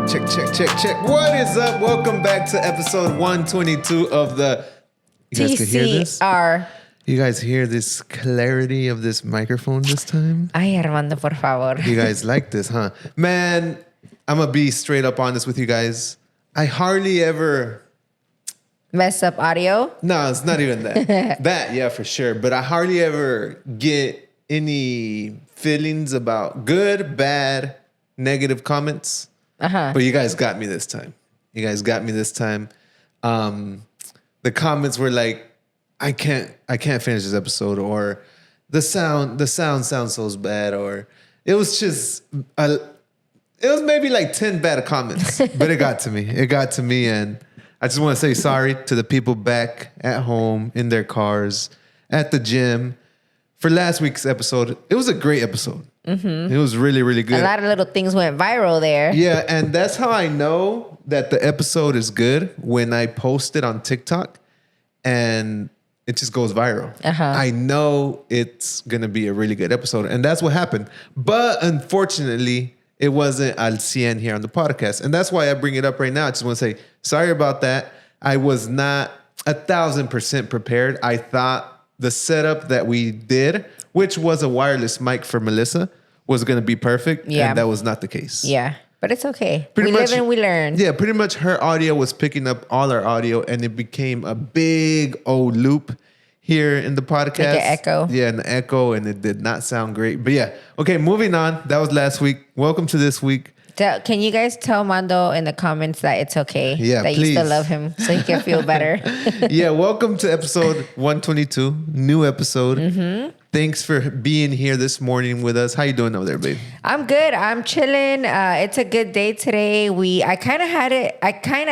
Check. What is up? Welcome back to episode 122 of the... You guys can hear this? TCR. You guys hear this clarity of this microphone this time? Ay, Armando, por favor. You guys like this, huh? Man, I'm going to be straight up honest with you guys. I hardly ever... Mess up audio? No, it's not even that. That, yeah, for sure. But I hardly ever get any feelings about good, bad, negative comments. But you guys got me this time. The comments were like, I can't finish this episode, or the sound sounds so bad, or it was just it was maybe like 10 bad comments, but it got to me, and I just want to say sorry to the people back at home, in their cars, at the gym. For last week's episode, it was a great episode. Mm-hmm. It was really, really good. A lot of little things went viral there. Yeah, and that's how I know that the episode is good, when I post it on TikTok and it just goes viral. I know it's going to be a really good episode, and that's what happened. But unfortunately, it wasn't al 100 here on the podcast, and that's why I bring it up right now. I just want to say sorry about that. I was not 1,000% prepared. I thought the setup that we did, which was a wireless mic for Melissa, was going to be perfect. Yeah. And that was not the case. Yeah. But it's okay. We live and we learn. Yeah. Pretty much her audio was picking up all our audio, and it became a big old loop here in the podcast. Like an echo. Yeah, an echo, and it did not sound great. But yeah. Okay, moving on. That was last week. Welcome to this week. Can you guys tell Mando in the comments that it's okay? Yeah, that please. You still love him, so he can feel better. Yeah, welcome to episode 122, new episode. Mm-hmm. Thanks for being here this morning with us. How you doing over there, babe? I'm good. I'm chilling. It's a good day today. I kind of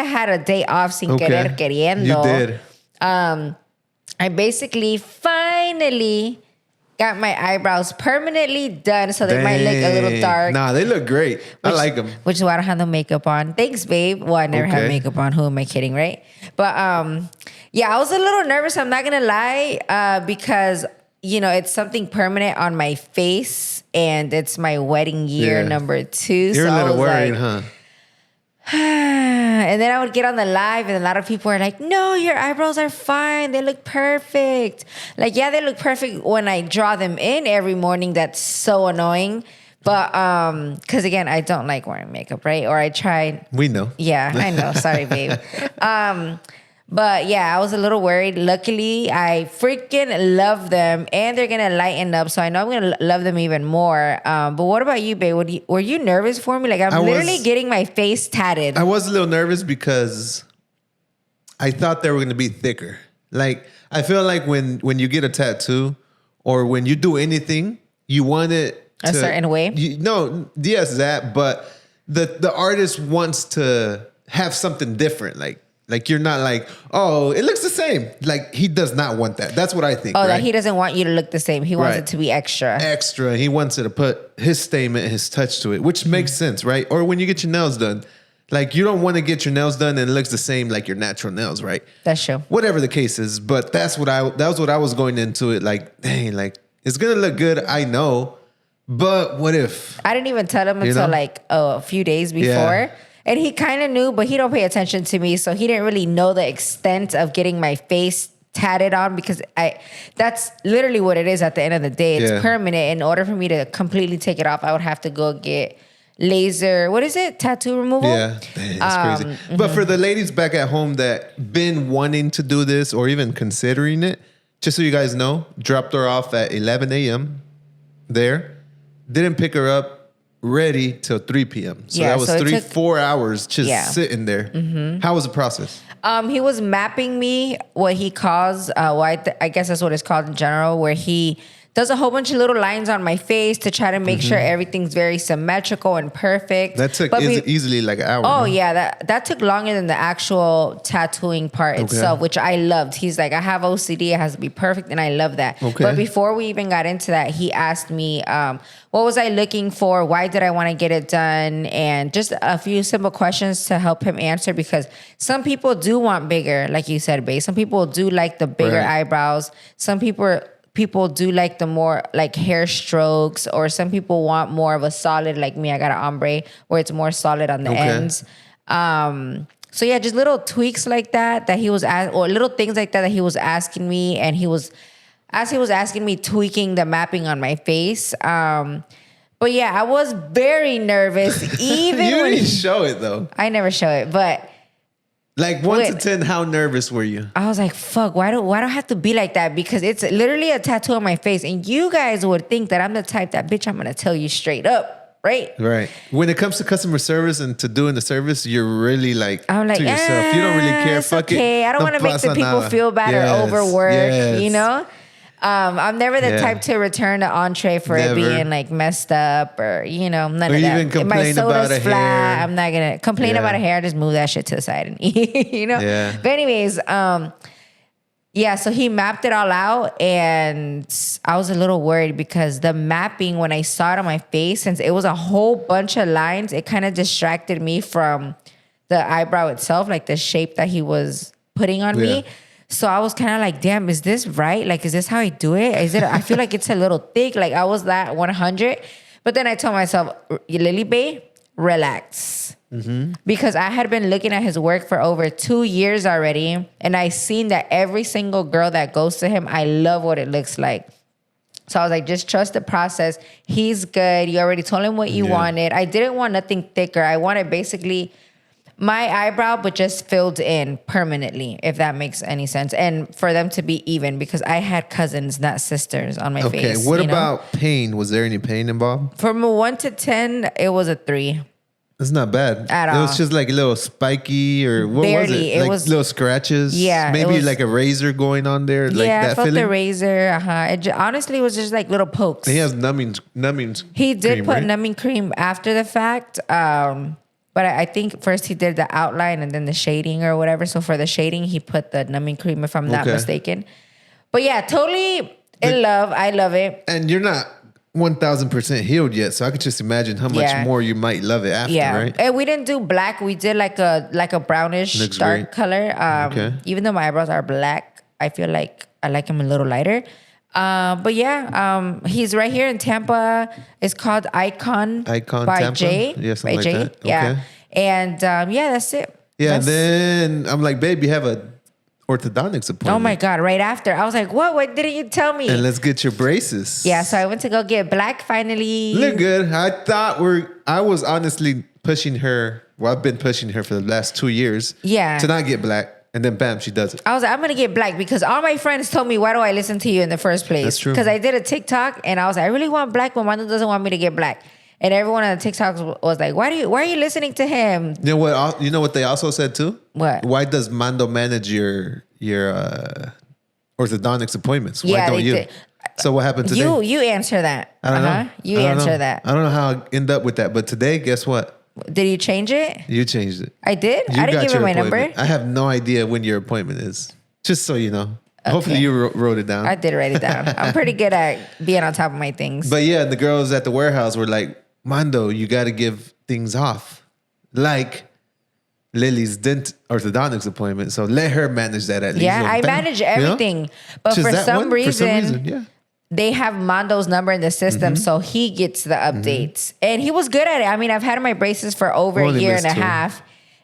had a day off sin querer queriendo. You did. I basically finally got my eyebrows permanently done, so they might look a little dark. Nah, they look great. I like them. Which is why I don't have no makeup on. Thanks, babe. Well, I never have makeup on. Who am I kidding, right? But yeah, I was a little nervous. I'm not gonna lie, because it's something permanent on my face, and it's my wedding year number 2. You're a little worried, huh? And then I would get on the live, and a lot of people are like, no, your eyebrows are fine. They look perfect. Like, yeah, they look perfect when I draw them in every morning. That's so annoying. But, because again, I don't like wearing makeup, right? Or I tried. We know. Yeah, I know. Sorry, babe. But yeah, I was a little worried. Luckily, I freaking love them, and they're going to lighten up. So I know I'm going to love them even more. But what about you, babe? Were you nervous for me? Like, I'm literally getting my face tatted. I was a little nervous because I thought they were going to be thicker. Like, I feel like when you get a tattoo, or when you do anything, you want it a certain way. Yes, that. But the artist wants to have something different. Like, you're not like, oh, it looks the same. Like, he does not want that. That's what I think. Oh, right? That he doesn't want you to look the same. He wants it to be extra. Extra. He wants it to put his statement, his touch to it, which makes sense, right? Or when you get your nails done, like, you don't want to get your nails done and it looks the same like your natural nails, right? That's true. Whatever the case is. But that was what I was going into it. Like, dang, like, it's going to look good. I know. But what if? I didn't even tell him until a few days before. Yeah. And he kind of knew, but he don't pay attention to me. So he didn't really know the extent of getting my face tatted on, because that's literally what it is at the end of the day. It's permanent. In order for me to completely take it off, I would have to go get laser, what is it? Tattoo removal? Yeah, that's crazy. But for the ladies back at home that been wanting to do this, or even considering it, just so you guys know, dropped her off at 11 a.m. there. Didn't pick her up ready till 3 p.m. So that was 4 hours just sitting there. Mm-hmm. How was the process? He was mapping me what he calls, I guess that's what it's called in general, where he does a whole bunch of little lines on my face to try to make sure everything's very symmetrical and perfect. That took easily like an hour. Oh, yeah. That took longer than the actual tattooing part itself, which I loved. He's like, I have OCD. It has to be perfect, and I love that. Okay. But before we even got into that, he asked me, what was I looking for? Why did I want to get it done? And just a few simple questions to help him answer, because some people do want bigger, like you said, babe. Some people do like the bigger eyebrows. Some people people do like the more like hair strokes, or some people want more of a solid, like me, I got an ombre where it's more solid on the ends. So yeah, just little tweaks like that he was or little things like that he was asking me, and as he was asking me, tweaking the mapping on my face. But yeah, I was very nervous. Even you didn't show it though. I never show it, but like 1 to 10, how nervous were you? I was like, fuck, why do I have to be like that? Because it's literally a tattoo on my face, and you guys would think that I'm the type that, bitch, I'm gonna tell you straight up. Right. When it comes to customer service and to doing the service, you're really like I'm like, to yourself. You don't really care. Fuck okay. it. I don't want to make the people feel bad or overwork. You know. I'm never the type to return the entree for it being like messed up or none of that. Even complain about a hair. I'm not gonna complain about a hair. Just move that shit to the side and eat. Yeah. But anyways, yeah, so he mapped it all out, and I was a little worried because the mapping, when I saw it on my face, since it was a whole bunch of lines, it kind of distracted me from the eyebrow itself, like the shape that he was putting on me. So I was kind of like, damn, is this right? Like, is this how I do it? I feel like it's a little thick. Like, I was that 100. But then I told myself, Lily Bae, relax. Because I had been looking at his work for over 2 years already, and I seen that every single girl that goes to him, I love what it looks like. So I was like, just trust the process. He's good. You already told him what you wanted. I didn't want nothing thicker. I wanted basically my eyebrow, but just filled in permanently, if that makes any sense. And for them to be even, because I had cousins, not sisters, on my face. Okay, what about pain? Was there any pain involved? From a 1 to 10, it was a 3. That's not bad. At all. It was just like a little spiky, or what was it? It like was little scratches. Yeah. Maybe like a razor going on there. Like yeah, that I felt feeling? the razor. Honestly, it was just like little pokes. He has numbing. He did cream, put right? numbing cream after the fact. But I think first he did the outline and then the shading or whatever. So for the shading, he put the numbing cream, if I'm not mistaken. But yeah, totally in love. I love it. And you're not 1,000% healed yet, so I could just imagine how much more you might love it after, right? And we didn't do black. We did like a brownish Looks dark great. color. Even though my eyebrows are black, I feel like I like them a little lighter. But yeah, he's right here in Tampa. It's called Icon by Tampa? Jay. Yeah, something by like Jay. that. Okay. Yeah. And yeah, that's it. Yeah, and then I'm like, babe, you have a orthodontics appointment. Oh my God, right after. I was like, what? What didn't you tell me? And let's get your braces. Yeah, so I went to go get black finally. Look good. I was honestly pushing her. Well, I've been pushing her for the last 2 years. Yeah. To not get black. And then bam, she does it. I was like, I'm going to get black because all my friends told me, why do I listen to you in the first place? That's true. Because I did a TikTok and I was like, I really want black, but Mando doesn't want me to get black. And everyone on the TikToks was like, why are you listening to him? You know what they also said too? What? Why does Mando manage your orthodontics appointments? Why don't you? Did. So what happened today? You answer that. I don't know. You answer that. I don't know how I end up with that, but today, guess what? Did you change it? You changed it. I did? I didn't give her my number. I have no idea when your appointment is. Just so you know. Okay. Hopefully you wrote it down. I did write it down. I'm pretty good at being on top of my things. But yeah, the girls at the warehouse were like, Mando, you got to give things off. Like Lily's orthodontics appointment. So let her manage that at least. Yeah, I manage everything. You know? But for some reason, they have Mando's number in the system, so he gets the updates. And he was good at it. I mean, I've had my braces for over a year and a half.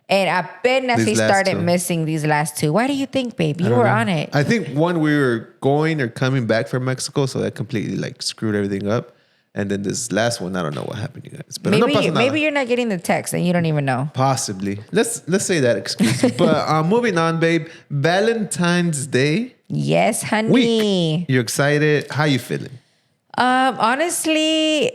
And I bet he started missing these last 2. Why do you think, babe? You were on it. I think one, we were going or coming back from Mexico, so that completely like screwed everything up. And then this last one, I don't know what happened, you guys. But maybe you're not getting the text and you don't even know. Possibly. Let's say that excuse. But moving on, babe. Valentine's Day. Yes, honey. Week. You excited? How you feeling? Honestly,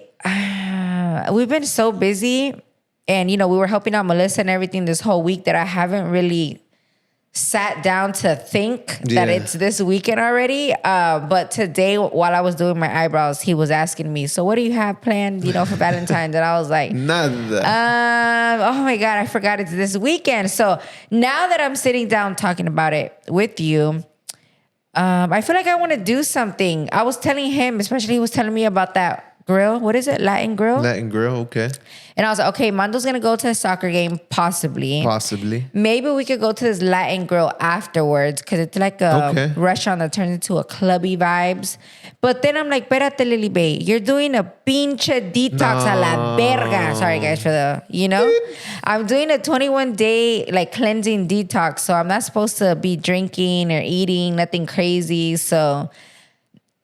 we've been so busy. And, we were helping out Melissa and everything this whole week that I haven't really sat down to think that it's this weekend already. But today, while I was doing my eyebrows, he was asking me, so what do you have planned, for Valentine's? And I was like, nada. Oh my God, I forgot it's this weekend. So now that I'm sitting down talking about it with you, I feel like I want to do something. I was telling him, especially he was telling me about that Grill. What is it? Latin Grill? Latin Grill, okay. And I was like, okay, Mando's going to go to a soccer game, possibly. Possibly. Maybe we could go to this Latin Grill afterwards because it's like a restaurant that turns into a clubby vibes. But then I'm like, espérate, Lily Bay, you're doing a pinche detox a la verga. Sorry, guys, for the, I'm doing a 21-day like cleansing detox. So I'm not supposed to be drinking or eating, nothing crazy. So...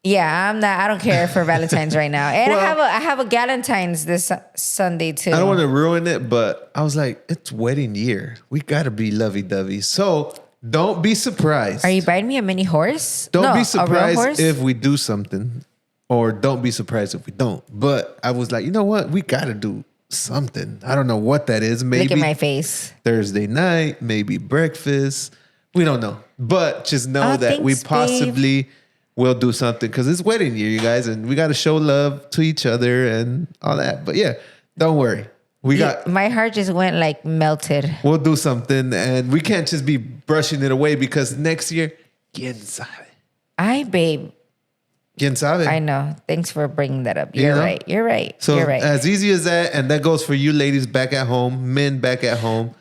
yeah, I don't care for Valentine's right now. And I have a Galentine's this Sunday too. I don't want to ruin it, but I was like, it's wedding year. We got to be lovey-dovey. So don't be surprised. Are you buying me a mini horse? Don't be surprised if we do something, or don't be surprised if we don't. But I was like, you know what? We got to do something. I don't know what that is. Maybe look at my face. Thursday night, maybe breakfast. We don't know. But just know that we possibly... we'll do something because it's wedding year, you guys, and we got to show love to each other and all that. But yeah, don't worry. My heart just went like melted. We'll do something, and we can't just be brushing it away because next year, quién sabe. Ay, babe. Quién sabe. I know. Thanks for bringing that up. You're right. You're right. So You're right. As easy as that, and that goes for you ladies back at home, men back at home.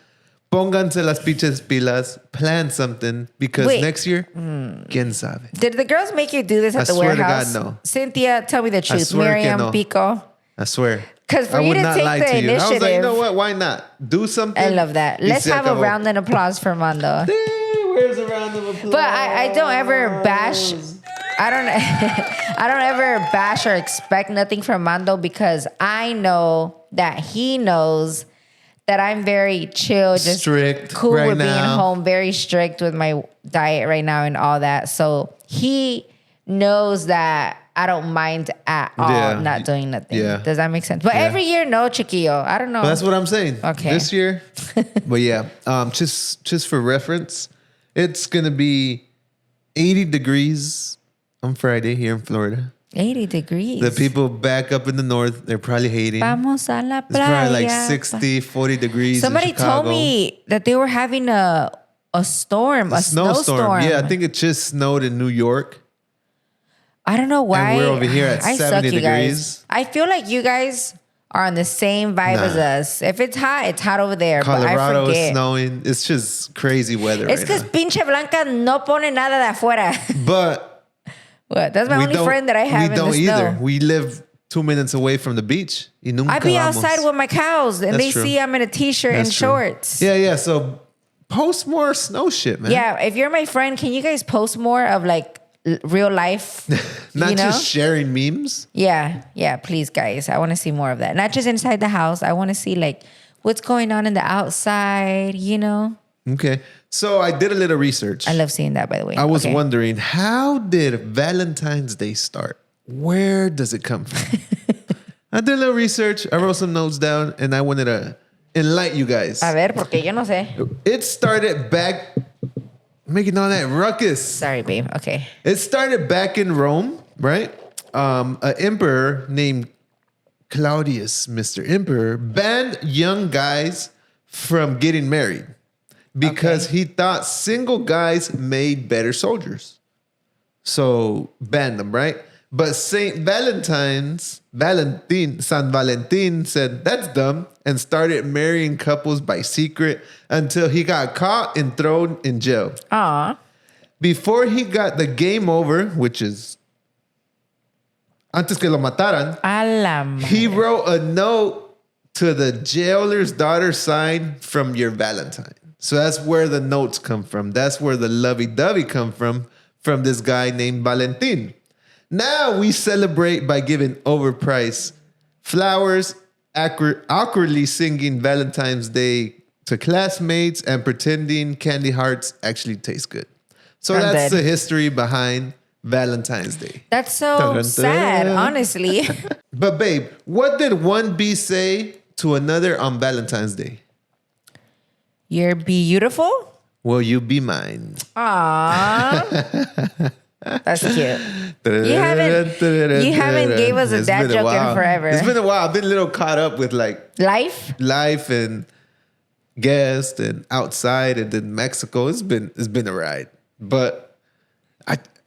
Pónganse las pinches pilas, plan something because next year, quién sabe. Did the girls make you do this at the warehouse? I swear to God, no. Cynthia, tell me the truth. Miriam, Pico. I swear. Because for you to take the initiative. I was like, you know what? Why not? Do something. I love that. Let's have a round of applause for Mando. Where's a round of applause? But I don't ever bash. I don't ever bash or expect nothing from Mando because I know that he knows that I'm very chill, just strict, cool with being home, very strict with my diet right now and all that. So he knows that I don't mind at all not doing nothing. Yeah. Does that make sense? But every year, no, chiquillo. I don't know. Well, that's what I'm saying. Okay. This year, but yeah, just for reference, it's gonna be 80 degrees on Friday here in Florida. 80 degrees. The people back up in the north, they're probably hating. Vamos a la playa. It's probably like 60, 40 degrees. Somebody told me that they were having a storm, a snowstorm. Yeah, I think it just snowed in New York. I don't know why. And we're over here at 70 degrees. Guys. I feel like you guys are on the same vibe as us. If it's hot over there. Colorado but I is snowing. It's just crazy weather. It's because Pinche Blanca no pone nada de afuera. But what? That's my only friend that I have in the snow. We don't either. We live 2 minutes away from the beach. I be outside with my cows and they see I'm in a t-shirt and shorts. Yeah. So post more snow shit, man. Yeah. If you're my friend, can you guys post more of like real life? Not just sharing memes. Yeah. Please, guys. I want to see more of that. Not just inside the house. I want to see like what's going on in the outside, Okay. So I did a little research. I love seeing that, by the way. I was wondering, how did Valentine's Day start? Where does it come from? I did a little research. I wrote some notes down, and I wanted to enlighten you guys. A ver, porque yo no sé. It started back, making all that ruckus. Sorry, babe. Okay. It started back in Rome, right? An emperor named Claudius, Mr. Emperor, banned young guys from getting married. Because he thought single guys made better soldiers. So banned them, right? But San Valentine said, that's dumb, and started marrying couples by secret until he got caught and thrown in jail. Aww. Before he got the game over, which is antes que lo mataran, he wrote a note to the jailer's daughter signed from your Valentine. So that's where the notes come from. That's where the lovey-dovey come from this guy named Valentine. Now we celebrate by giving overpriced flowers, awkwardly singing Valentine's Day to classmates, and pretending candy hearts actually taste good. So that's the history behind Valentine's Day. That's so sad, honestly. But babe, what did one bee say to another on Valentine's Day? You're beautiful. Will you be mine? Aww. That's cute. You haven't gave us a dad joke in forever. It's been a while. I've been a little caught up with like life and guest and outside and then Mexico. It's been a ride. But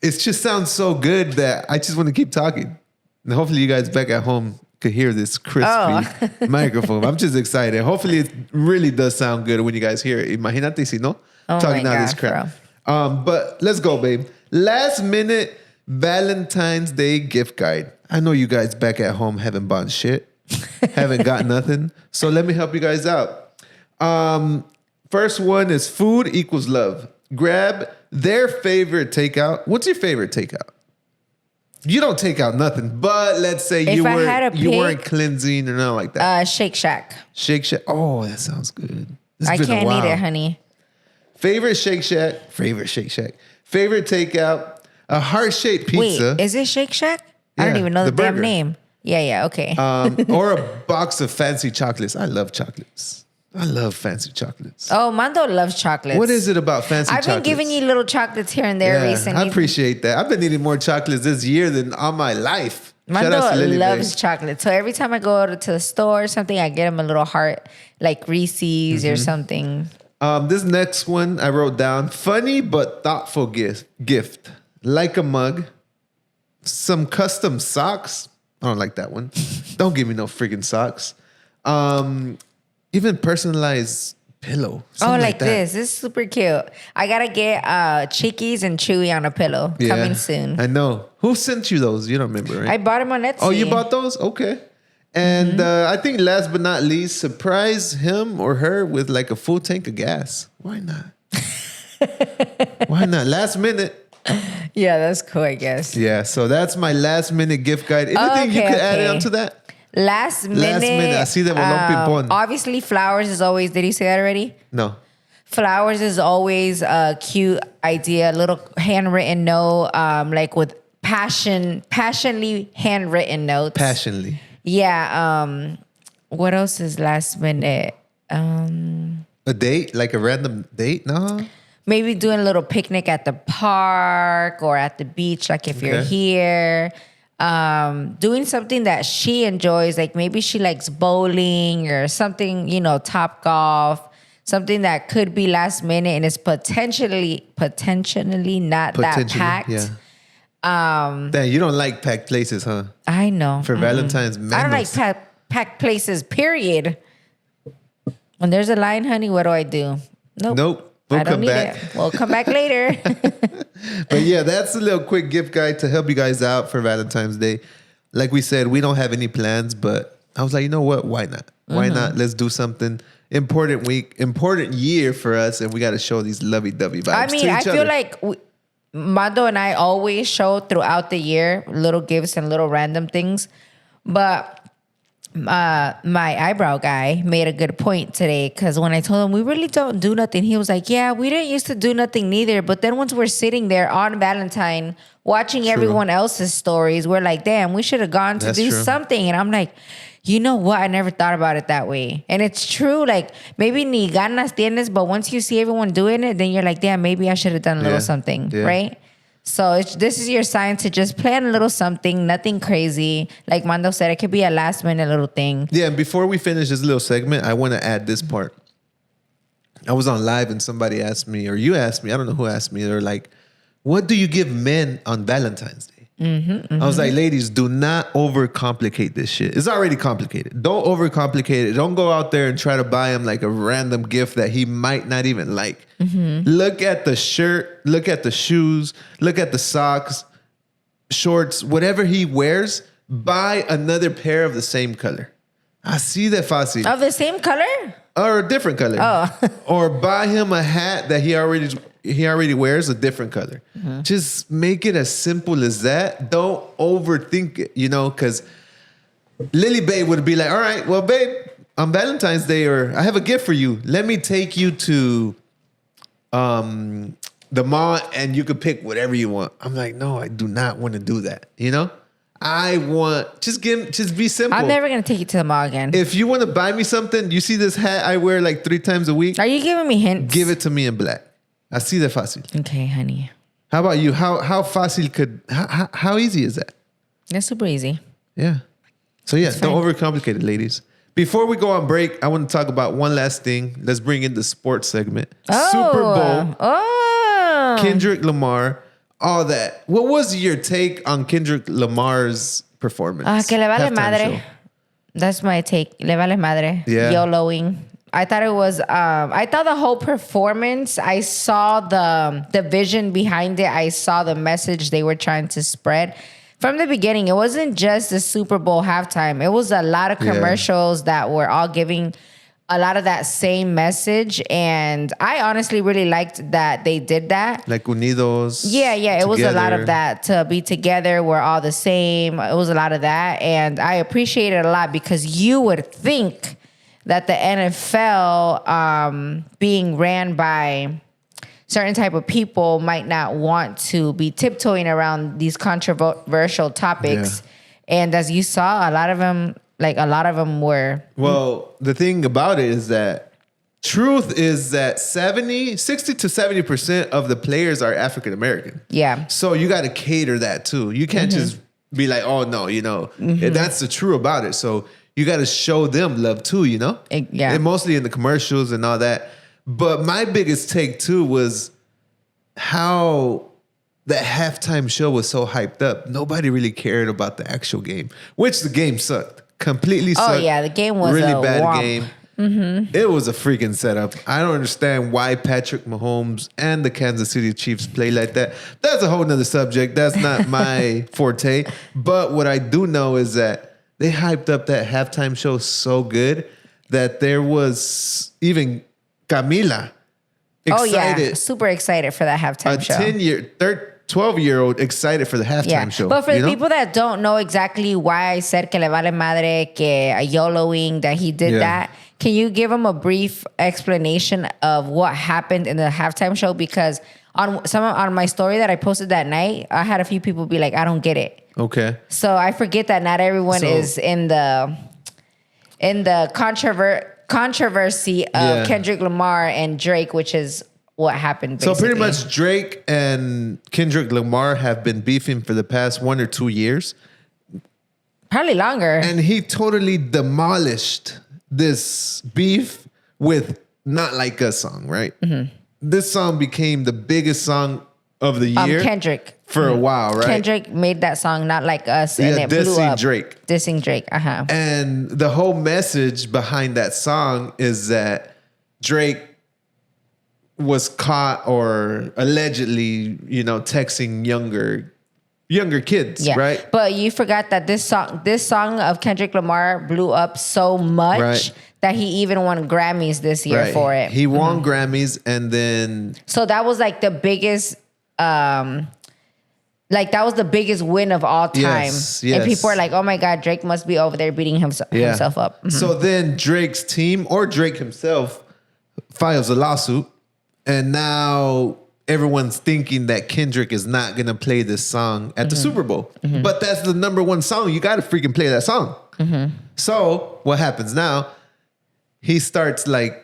it just sounds so good that I just want to keep talking. And hopefully you guys back at home could hear this crispy microphone. I'm just excited. Hopefully it really does sound good when you guys hear it. Imagínate si no. Talking out this crap. But let's go, babe. Last minute Valentine's Day gift guide. I know you guys back at home haven't bought shit. Haven't got nothing. So let me help you guys out. First one is food equals love. Grab their favorite takeout. What's your favorite takeout? You don't take out nothing, but let's say you weren't cleansing or nothing like that. Shake Shack. Shake Shack. Oh, that sounds good. I can't eat it, honey. Favorite Shake Shack. Favorite takeout. A heart-shaped pizza. Wait, is it Shake Shack? I don't even know the damn name. Yeah, okay. Or a box of fancy chocolates. I love chocolates. I love fancy chocolates. Oh, Mando loves chocolates. What is it about fancy chocolates? I've been giving you little chocolates here and there recently. I appreciate that. I've been eating more chocolates this year than all my life. Mando loves chocolate. So every time I go to the store or something, I get him a little heart, like Reese's or something. This next one I wrote down, funny but thoughtful gift. Like a mug, some custom socks. I don't like that one. Don't give me no freaking socks. Even personalized pillow. Like this. This is super cute. I gotta get Chickies and Chewy on a pillow coming soon. I know. Who sent you those? You don't remember, right? I bought them on Etsy. Oh, you bought those? Okay. And I think last but not least, surprise him or her with like a full tank of gas. Why not? Why not? Last minute. Yeah, that's cool, I guess. Yeah, so that's my last minute gift guide. Anything you could add on to that? Last minute. I see that. Obviously, flowers is always. Did you say that already? No. Flowers is always a cute idea. A little handwritten note, like with passionately handwritten notes. Passionately. Yeah. What else is last minute? A date, like a random date? No. Maybe doing a little picnic at the park or at the beach, like if you're here. Doing something that she enjoys, like maybe she likes bowling or something, Top Golf, something that could be last minute and is potentially not that packed. Yeah. Damn, you don't like packed places, huh? I know. For Valentine's, I don't like packed places, period. When there's a line, honey, what do I do? Nope. We'll come back. We'll come back later. But yeah, that's a little quick gift guide to help you guys out for Valentine's Day. Like we said, we don't have any plans, but I was like, you know what? Why not? Why not? Let's do something. Important week, important year for us, and we got to show these lovey-dovey vibes. I mean, I feel like Mando and I always show throughout the year little gifts and little random things, but my eyebrow guy made a good point today, because when I told him we really don't do nothing, he was like, yeah, we didn't used to do nothing neither, but then once we're sitting there on Valentine watching everyone else's stories, we're like, damn, we should have gone to do something. And I'm like, you know what? I never thought about it that way. And it's true. Like, maybe ni ganas tienes, but once you see everyone doing it, then you're like, damn, maybe I should have done a little something, right? So this is your sign to just plan a little something, nothing crazy. Like Mando said, it could be a last minute little thing. Yeah, and before we finish this little segment, I want to add this part. I was on live and somebody asked me, or you asked me, I don't know who asked me, they're like, what do you give men on Valentine's Day? I was like, ladies, do not overcomplicate this shit. It's already complicated. Don't overcomplicate it. Don't go out there and try to buy him like a random gift that he might not even like. Look at the shirt, look at the shoes, look at the socks, shorts, whatever he wears, buy another pair of the same color. Así de fácil. Of the same color? Or a different color. Oh. Or buy him a hat that he already wears a different color. Just make it as simple as that. Don't overthink it, because Lily Babe would be like, all right, well, babe, on Valentine's Day, or I have a gift for you. Let me take you to the mall and you could pick whatever you want. I'm like, no, I do not want to do that. I want, just be simple. I'm never going to take you to the mall again. If you want to buy me something, you see this hat I wear like 3 times a week. Are you giving me hints? Give it to me in black. Así de fácil. Okay, honey. How about you? How fácil how easy is that? That's super easy. Yeah. So yeah, don't overcomplicate it, ladies. Before we go on break, I want to talk about one last thing. Let's bring in the sports segment. Super Bowl. Oh. Kendrick Lamar. All that. What was your take on Kendrick Lamar's performance. Que le vale halftime madre. show. That's my take. Le vale madre. Yeah. YOLOing. I thought it was, I thought the whole performance, I saw the vision behind it. I saw the message they were trying to spread. From the beginning, it wasn't just the Super Bowl halftime. It was a lot of commercials that were all giving a lot of that same message. And I honestly really liked that they did that. Like Unidos. Yeah. It was a lot of that. To be together, we're all the same. It was a lot of that. And I appreciate it a lot because you would think that the NFL being ran by certain type of people might not want to be tiptoeing around these controversial topics. Yeah. And as you saw, a lot of them were. Well, the thing about it is that truth is that 60 to 70% of the players are African American. Yeah. So you got to cater that too. You can't just be like, oh no, that's the true about it. So you got to show them love too, Yeah. And mostly in the commercials and all that. But my biggest take too was how that halftime show was so hyped up. Nobody really cared about the actual game, which the game sucked. Completely sucked. Oh yeah, the game was really a bad womp. game. Mm-hmm. It was a freaking setup. I don't understand why Patrick Mahomes and the Kansas City Chiefs play like that. That's a whole nother subject. That's not my forte. But what I do know is that they hyped up that halftime show so good that there was even Camila excited. Super excited for that halftime show. 12-year-old excited for the halftime show. But for the people that don't know exactly why I said que le vale madre, que a YOLOing, that he did that, can you give them a brief explanation of what happened in the halftime show? Because on my story that I posted that night, I had a few people be like, I don't get it. Okay. So I forget that not everyone is in the controversy of Kendrick Lamar and Drake, which is what happened basically. So pretty much Drake and Kendrick Lamar have been beefing for the past 1 or 2 years. Probably longer. And he totally demolished this beef with Not Like Us song, right? Mm-hmm. This song became the biggest song of the year. Kendrick. For a while, right? Kendrick made that song Not Like Us, and it blew up. Dissing Drake. And the whole message behind that song is that Drake was caught or allegedly, texting younger kids, right? But you forgot that this song of Kendrick Lamar blew up so much that he even won Grammys this year for it. He won Grammys, and then so that was like the biggest that was the biggest win of all time. Yes. And people are like, oh my God, Drake must be over there beating himself up. Mm-hmm. So then Drake's team or Drake himself files a lawsuit. And now everyone's thinking that Kendrick is not going to play this song at the Super Bowl. Mm-hmm. But that's the number one song. You got to freaking play that song. Mm-hmm. So what happens now? He starts putting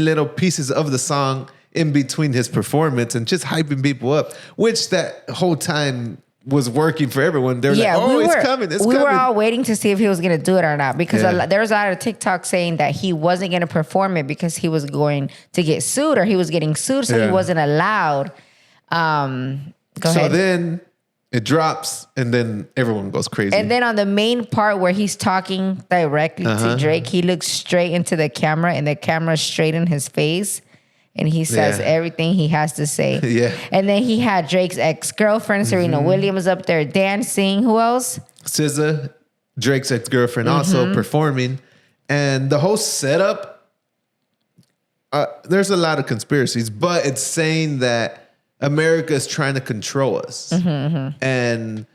little pieces of the song in between his performance and just hyping people up, which that whole time was working for everyone. They're it's coming. We were all waiting to see if he was going to do it or not, because there was a lot of TikTok saying that he wasn't going to perform it because he was going to get sued, or he was getting sued, so he wasn't allowed. Go ahead. Then it drops, and then everyone goes crazy. And then on the main part where he's talking directly to Drake, he looks straight into the camera, and the camera's straight in his face. And he says everything he has to say. And then he had Drake's ex-girlfriend, Serena Williams, up there dancing. Who else? SZA, Drake's ex-girlfriend, also performing. And the whole setup, there's a lot of conspiracies, but it's saying that America is trying to control us. And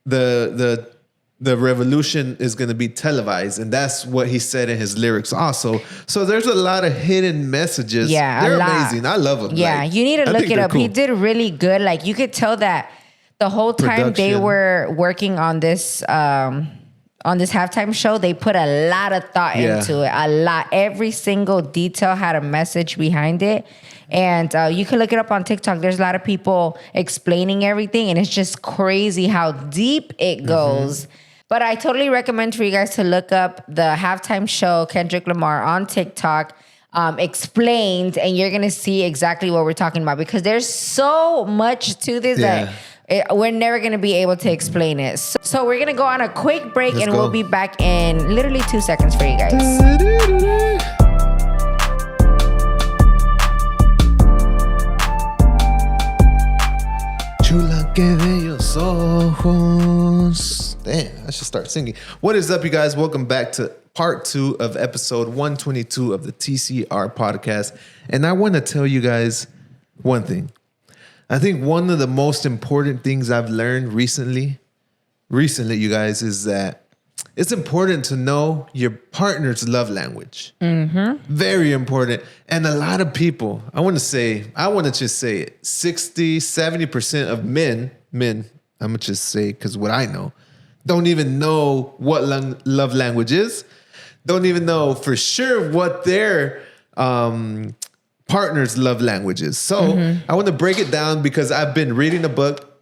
the revolution is going to be televised. And that's what he said in his lyrics also. So there's a lot of hidden messages. Yeah, they're amazing. I love them. Yeah, you need to look it up. Cool. He did really good. You could tell that the whole time they were working on this halftime show, they put a lot of thought into it. A lot. Every single detail had a message behind it. And you can look it up on TikTok. There's a lot of people explaining everything, and it's just crazy how deep it goes. But I totally recommend for you guys to look up the halftime show, Kendrick Lamar, on TikTok, explained, and you're going to see exactly what we're talking about, because there's so much to this that we're never going to be able to explain it. So we're going to go on a quick break and we'll be back in literally 2 seconds for you guys. Chula que bellos ojos. Damn, I should start singing. What is up, you guys? Welcome back to part 2 of episode 122 of the TCR podcast. And I want to tell you guys one thing. I think one of the most important things I've learned recently, you guys, is that it's important to know your partner's love language. Very important. And a lot of people, I want to just say it, 60, 70% of men, I'm going to just say because what I know, don't even know what love language is. Don't even know for sure what their partner's love language is. So I want to break it down because I've been reading a book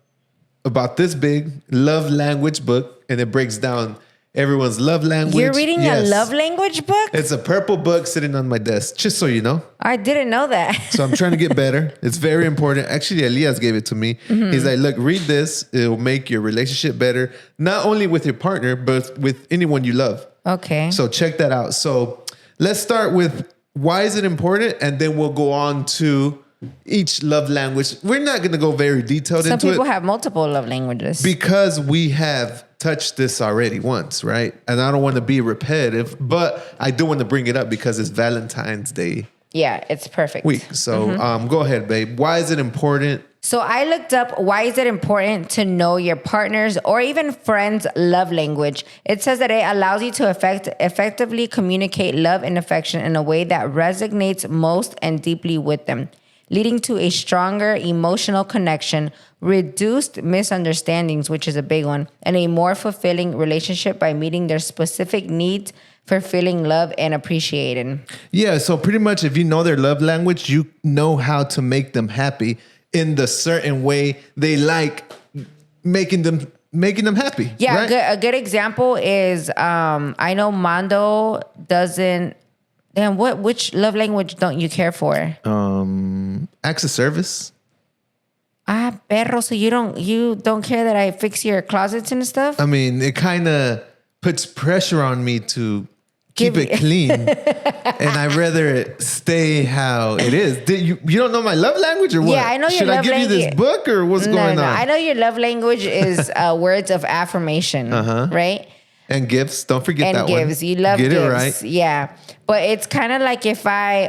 about this big love language book, and it breaks down everyone's love language. You're reading a love language book? It's a purple book sitting on my desk, just so you know. I didn't know that. So I'm trying to get better. It's very important. Actually, Elias gave it to me. He's like, look, read this. It'll make your relationship better, not only with your partner, but with anyone you love. Okay. So check that out. So let's start with why is it important? And then we'll go on to each love language. We're not going to go very detailed into it. Some people have multiple love languages. Because we have touched this already once, right? And I don't want to be repetitive, but I do want to bring it up because it's Valentine's Day. Yeah, it's perfect. Week. So go ahead, babe. Why is it important? So I looked up why is it important to know your partner's or even friend's love language. It says that it allows you to effectively communicate love and affection in a way that resonates most and deeply with them, leading to a stronger emotional connection, reduced misunderstandings, which is a big one, and a more fulfilling relationship by meeting their specific needs for feeling loved and appreciated. Yeah, so pretty much if you know their love language, you know how to make them happy in the certain way they like making them happy. Yeah, right? A good example is I know Mondo doesn't. Damn, which love language don't you care for? Acts of service. Perro, so you don't care that I fix your closets and stuff? I mean, it kind of puts pressure on me to keep it clean. And I'd rather it stay how it is. You don't know my love language or what? Yeah, I know your love language. Should I give you this book or what's going on? I know your love language is words of affirmation, right? And gifts. Don't forget that one. And gifts. You love gifts. Get it right. Yeah. But it's kind of like if I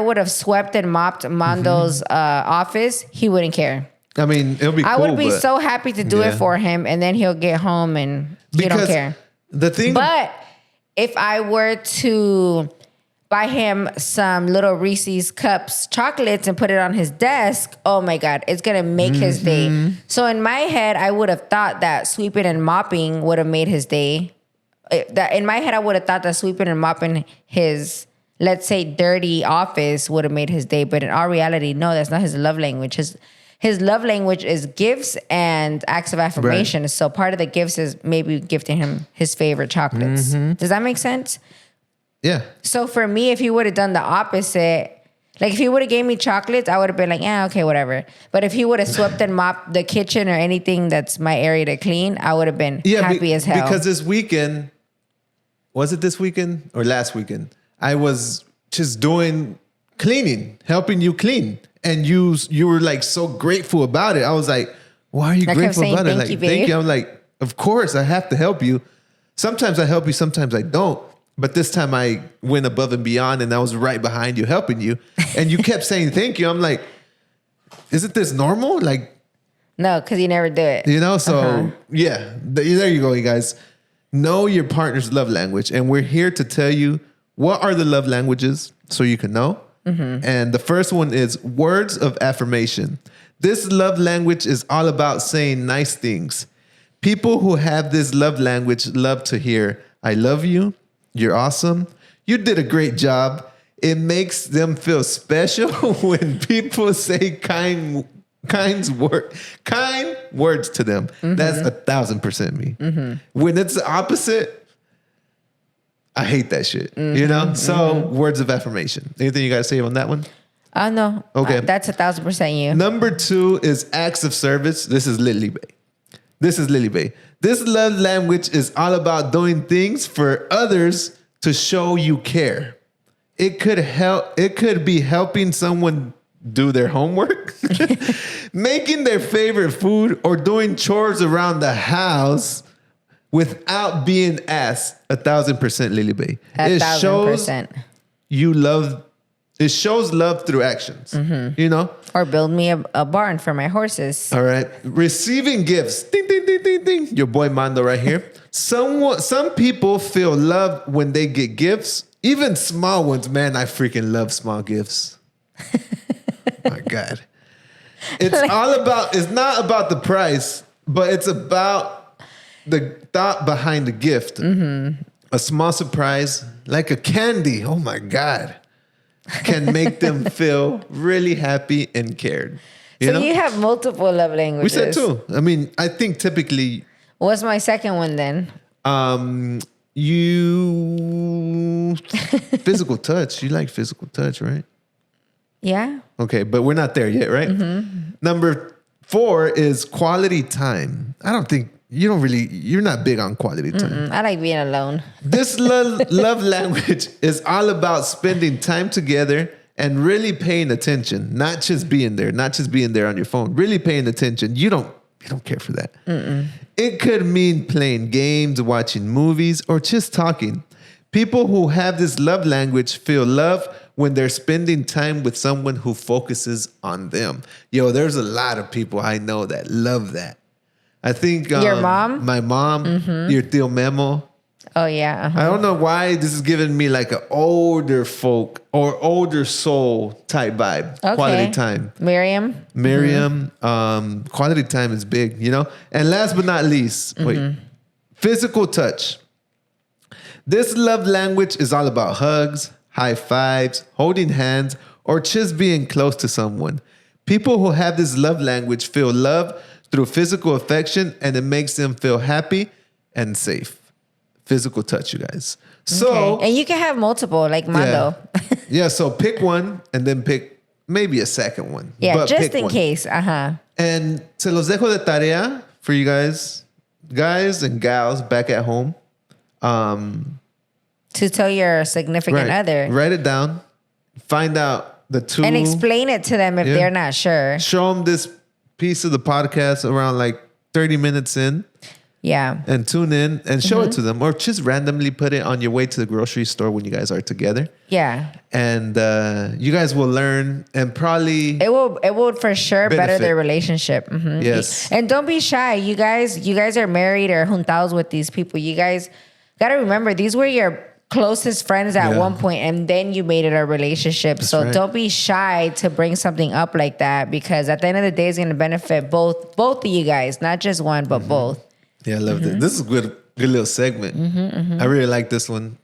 would have swept and mopped Mondo's office, he wouldn't care. I mean, it'll be cool. I would be so happy to do it for him, and then he'll get home and he don't care. But if I were to buy him some little Reese's Cups chocolates and put it on his desk, oh my God, it's going to make his day. So in my head, I would have thought that sweeping and mopping would have made his day. In my head, I would have thought that sweeping and mopping his, let's say, dirty office would have made his day. But in our reality, no, that's not his love language. His love language is gifts and acts of affirmation. Right. So part of the gifts is maybe gifting him his favorite chocolates. Does that make sense? Yeah. So for me, if he would have done the opposite, like if he would have gave me chocolates, I would have been like, yeah, okay, whatever. But if he would have swept and mopped the kitchen or anything that's my area to clean, I would have been happy as hell. Because this weekend, was it this weekend or last weekend? I was just doing cleaning, helping you clean. And you were like so grateful about it. I was like, why are you grateful about it? Like, thank you. I'm like, of course, I have to help you. Sometimes I help you, sometimes I don't. But this time I went above and beyond and I was right behind you, helping you. And you kept saying thank you. I'm like, isn't this normal? Like, no, because you never do it. You know, so yeah, there you go, you guys. Know your partner's love language. And we're here to tell you what are the love languages so you can know. And the first one is words of affirmation. This love language is all about saying nice things. People who have this love language love to hear, I love you. You're awesome. You did a great job. It makes them feel special when people say kind words to them. That's 1,000% me. When it's the opposite, I hate that shit. You know? So words of affirmation. Anything you got to say on that one? Oh, no. Okay. That's 1,000% you. Number 2 is acts of service. This is Lily Bay. This love language is all about doing things for others to show you care. It could be helping someone do their homework, making their favorite food, or doing chores around the house without being asked. 1,000% Lily Bay. 1,000%. It shows love through actions, you know? Or build me a barn for my horses. All right. Receiving gifts. Ding, ding, ding, ding, ding. Your boy Mando right here. Some people feel love when they get gifts, even small ones. Man, I freaking love small gifts. My God. It's not about the price, but it's about the thought behind the gift. A small surprise, like a candy. Oh my God. Can make them feel really happy and cared. You know? You have multiple love languages. We said 2. I mean, I think typically. What's my second one then? You physical touch. You like physical touch, right? Yeah. Okay, but we're not there yet, right? Number 4 is quality time. I don't think you're not big on quality time. I like being alone. This love language is all about spending time together and really paying attention, not just being there on your phone, really paying attention. You don't care for that. It could mean playing games, watching movies, or just talking. People who have this love language feel love when they're spending time with someone who focuses on them. Yo, there's a lot of people I know that love that. I think your mom, my mom, your tío Memo. Oh yeah. I don't know why this is giving me like an older folk or older soul type vibe. Okay. Quality time. Miriam. Quality time is big, you know. And last but not least, physical touch. This love language is all about hugs, high fives, holding hands, or just being close to someone. People who have this love language feel love through physical affection, and it makes them feel happy and safe. Physical touch, you guys. So, and you can have multiple, like Mando. Yeah, so pick one and then pick maybe a second one. Yeah, but just in case. And se los dejo de tarea for you guys and gals back at home. To tell your significant other. Write it down. Find out the 2. And explain it to them if they're not sure. Show them this piece of the podcast around like 30 minutes in. Yeah. And tune in and show it to them, or just randomly put it on your way to the grocery store when you guys are together. Yeah. And you guys will learn, and probably it will for sure better their relationship. Yes. And don't be shy. You guys are married or juntados with these people. You guys got to remember, these were your closest friends at one point, and then you made it a relationship. That's so don't be shy to bring something up like that, because at the end of the day, it's going to benefit both of you guys, not just one, but both. Yeah, I love this. This is a good little segment. I really like this one.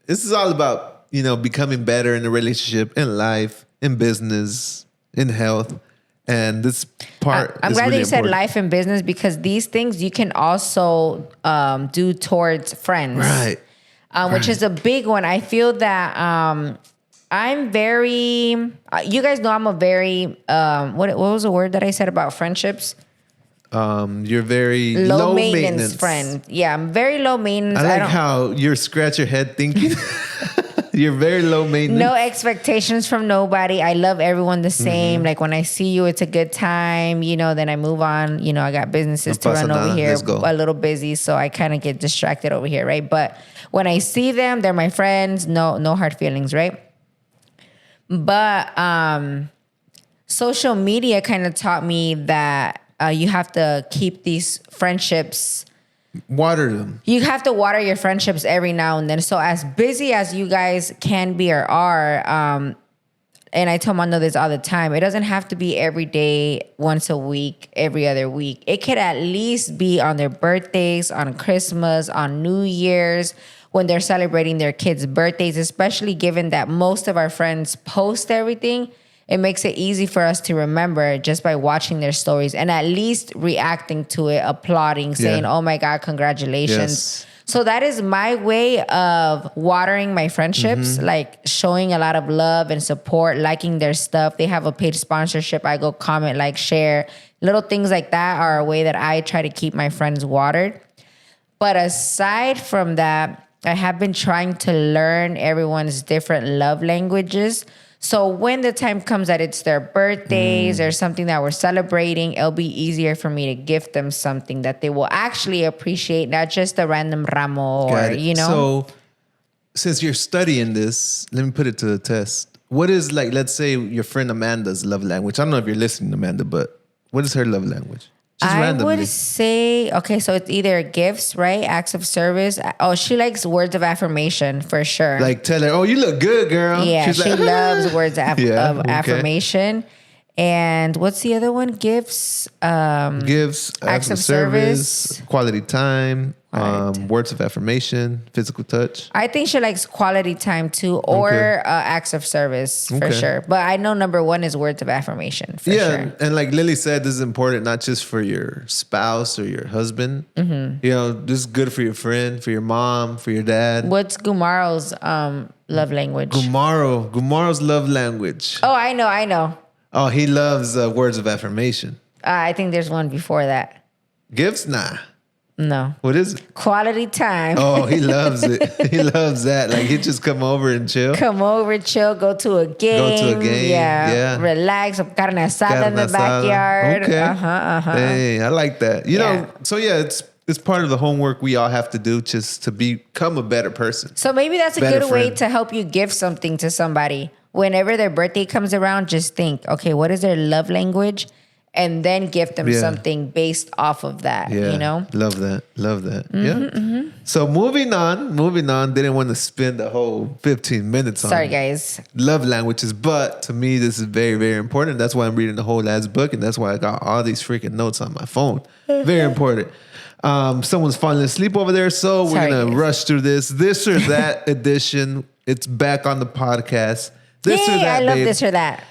This is all about, becoming better in a relationship, in life, in business, in health. And this part I'm is glad really that you said important. life and business, because these things you can also do towards friends. Right. Which is a big one. I feel that I'm very, you guys know I'm a very, what was the word that I said about friendships? You're very low maintenance friend. Yeah, I'm very low maintenance. I like how you scratch your head thinking. You're very low maintenance. No expectations from nobody. I love everyone the same. Like when I see you, it's a good time. Then I move on. I got businesses to run over here. A little busy, so I kind of get distracted over here, right? But when I see them, they're my friends. No hard feelings, right? But social media kind of taught me that you have to keep these friendships. Water them. You have to water your friendships every now and then. So as busy as you guys can be or are, and I tell Mando this all the time, it doesn't have to be every day, once a week, every other week. It could at least be on their birthdays, on Christmas, on New Year's, when they're celebrating their kids' birthdays, especially given that most of our friends post everything. It makes it easy for us to remember just by watching their stories and at least reacting to it, applauding, saying, oh my God, congratulations. Yes. So that is my way of watering my friendships, like showing a lot of love and support, liking their stuff. They have a paid sponsorship. I go comment, like, share. Little things like that are a way that I try to keep my friends watered. But aside from that, I have been trying to learn everyone's different love languages. So when the time comes that it's their birthdays or something that we're celebrating, it'll be easier for me to gift them something that they will actually appreciate, not just a random ramo or, you know. So since you're studying this, let me put it to the test. What is, like, let's say your friend Amanda's love language? I don't know if you're listening, Amanda, but what is her love language? Just randomly. Would say, okay, so it's either gifts, right? Acts of service. Oh, she likes words of affirmation for sure. Like, tell her, oh, you look good, girl. Yeah, She's she like, loves words of affirmation. And what's the other one? Gifts. Gifts, acts of service, quality time, words of affirmation, physical touch. I think she likes quality time too, or acts of service for sure. But I know number one is words of affirmation for sure. And like Lily said, this is important not just for your spouse or your husband. You know, this is good for your friend, for your mom, for your dad. What's Gumaro's love language? Gumaro's love language. Oh, I know. Oh, he loves words of affirmation. I think there's one before that. Gifts? Nah. No. What is it? Quality time. Oh, he loves it. He loves that. Like, he just come over and chill. Come over, chill, go to a game. Yeah. Relax, carne asada in the backyard. Okay. Hey, I like that. You know, so yeah, it's part of the homework we all have to do just to become a better person. So maybe that's a good way to help you give something to somebody. Whenever their birthday comes around, just think, okay, what is their love language? And then gift them something based off of that, you know? Love that. So moving on, didn't want to spend the whole 15 minutes on Sorry, guys. Love languages, but to me, this is very, very important. That's why I'm reading the whole last book, and that's why I got all these freaking notes on my phone. Very important. Someone's falling asleep over there, so we're going to rush through this. This or that edition. It's back on the podcast. This or that, I love this or that.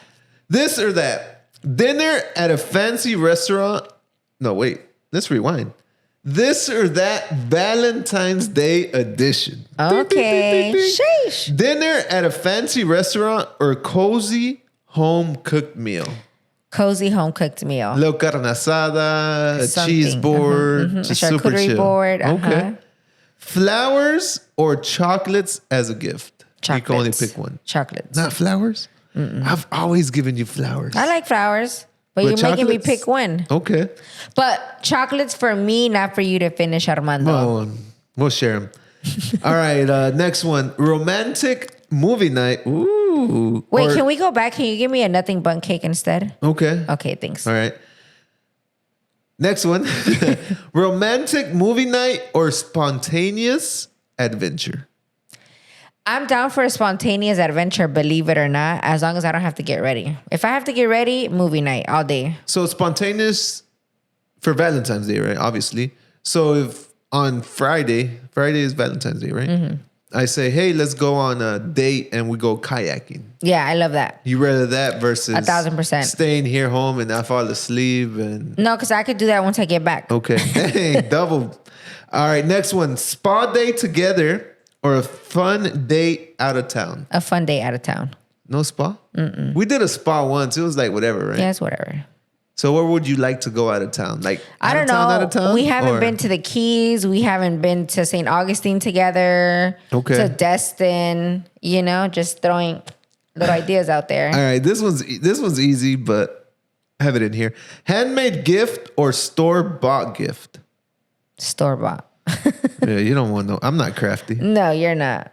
This or that. Dinner at a fancy restaurant. No, wait. Let's rewind. This or that Valentine's Day edition. Okay. Sheesh. Dinner at a fancy restaurant or cozy home cooked meal. Cozy home cooked meal. Little carne asada, a cheese board, a super charcuterie chill. board. Okay. Flowers or chocolates as a gift. Chocolates. You can only pick one. Chocolates. Not flowers? I've always given you flowers. I like flowers, but you're making me pick one. Okay. But chocolates for me, not for you to finish, Armando. Oh, we'll share them. All right, next one. Romantic movie night. Ooh. Wait, can we go back? Can you give me a nothing bun cake instead? Okay. Okay, thanks. All right. Next one. Romantic movie night or spontaneous adventure? I'm down for a spontaneous adventure, believe it or not, as long as I don't have to get ready. If I have to get ready, movie night all day. So spontaneous for Valentine's Day, right? Obviously. So if on Friday is Valentine's Day, right? I say, hey, let's go on a date and we go kayaking. Yeah, I love that. You rather that versus 1,000%. staying here home and I fall asleep and no, because I could do that once I get back. Okay. Hey, double. All right, next one. Spa day together or a fun date out of town? A fun day out of town. No spa? We did a spa once. It was like whatever, right? Yeah, it's whatever. So where would you like to go out of town? Like I don't know. Out of town? We haven't been to the Keys. We haven't been to St. Augustine together. Okay. To Destin. You know, just throwing little ideas out there. All right, this one's easy, but I have it in here. Handmade gift or store-bought gift? Store-bought. Yeah, you don't want no. I'm not crafty. No, you're not.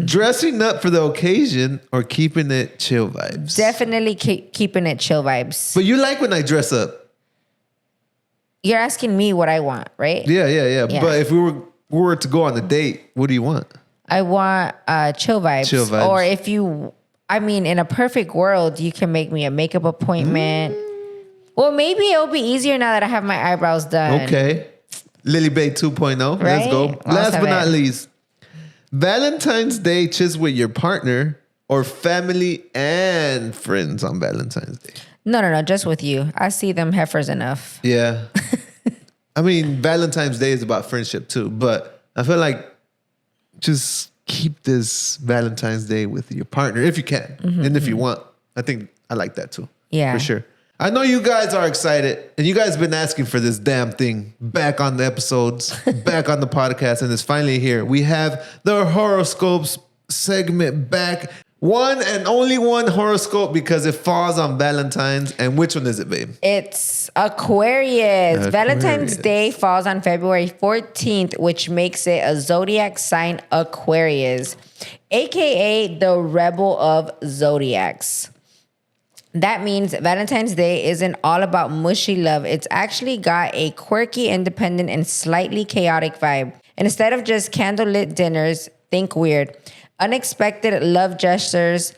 Dressing up for the occasion or keeping it chill vibes? Definitely keeping it chill vibes. But you like when I dress up. You're asking me what I want, right? Yeah. But if we were to go on a date, what do you want? I want chill vibes. Chill vibes. Or if you, I mean, in a perfect world, you can make me a makeup appointment. Well, maybe it'll be easier now that I have my eyebrows done. Okay. Lily Bay 2.0. Right? Let's go. Last but not it. least, Valentine's Day just with your partner or family and friends on Valentine's Day? No, just with you. I see them heifers enough. Yeah. I mean, Valentine's Day is about friendship too, but I feel like just keep this Valentine's Day with your partner if you can. And if you want. I think I like that too. Yeah. For sure. I know you guys are excited, and you guys have been asking for this damn thing back on the episodes, back on the podcast, and it's finally here. We have the horoscopes segment back. One and only one horoscope because it falls on Valentine's. And which one is it, babe? It's Aquarius. Valentine's Day falls on February 14th, which makes it a zodiac sign Aquarius, aka the rebel of zodiacs. That means Valentine's Day isn't all about mushy love. It's actually got a quirky, independent, and slightly chaotic vibe. And instead of just candlelit dinners, think weird. Unexpected love gestures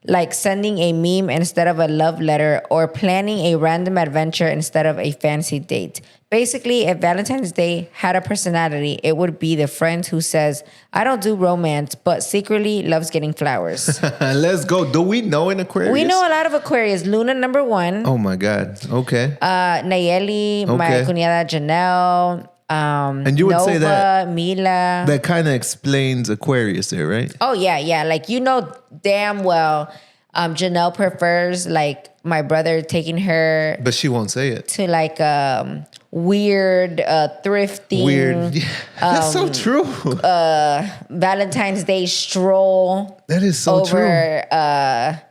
like sending a meme instead of a love letter or planning a random adventure instead of a fancy date. Basically, if Valentine's Day had a personality, it would be the friend who says, I don't do romance, but secretly loves getting flowers. Let's go. Do we know an Aquarius? We know a lot of Aquarius. Luna, number 1. Oh, my God. Okay. Nayeli, my cuñada Janelle. And you would Nova, say that Mila. That kind of explains Aquarius there, right? Oh, yeah. Like, you know damn well Janelle prefers, like, my brother taking her... But she won't say it. ...to, like, weird, thrifting... Weird. Yeah, that's so true. Valentine's Day stroll. That is so true. Over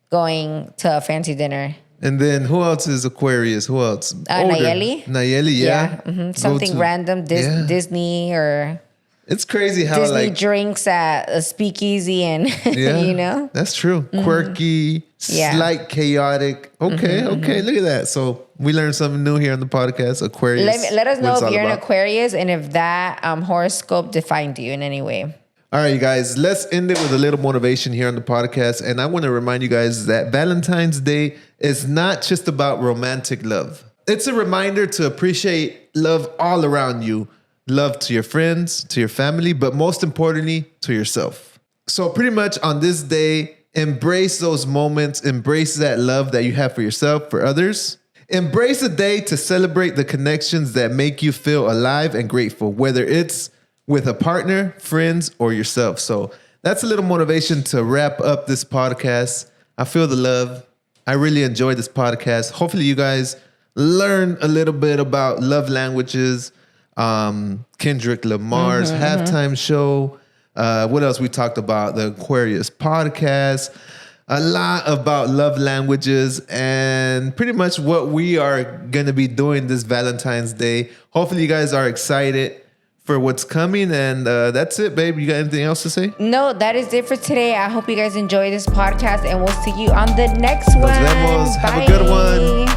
going to a fancy dinner. And then who else is Aquarius? Who else? Nayeli. Nayeli, yeah. Something random, Disney or... It's crazy how Disney drinks at a speakeasy and, you know? That's true. Quirky, slight chaotic. Okay, look at that. So we learned something new here on the podcast. Aquarius. Let us know if you're an Aquarius and if that horoscope defined you in any way. All right, you guys, let's end it with a little motivation here on the podcast. And I want to remind you guys that Valentine's Day is not just about romantic love. It's a reminder to appreciate love all around you. Love to your friends, to your family, but most importantly, to yourself. So pretty much on this day, embrace those moments, embrace that love that you have for yourself, for others. Embrace a day to celebrate the connections that make you feel alive and grateful, whether it's with a partner, friends, or yourself. So that's a little motivation to wrap up this podcast. I feel the love. I really enjoyed this podcast. Hopefully you guys learn a little bit about love languages, Kendrick Lamar's halftime show. What else we talked about? The Aquarius podcast. A lot about love languages and pretty much what we are going to be doing this Valentine's Day. Hopefully you guys are excited for what's coming. And that's it, babe. You got anything else to say? No, that is it for today. I hope you guys enjoy this podcast and we'll see you on the next one. Nos vemos. Bye. Have a good one.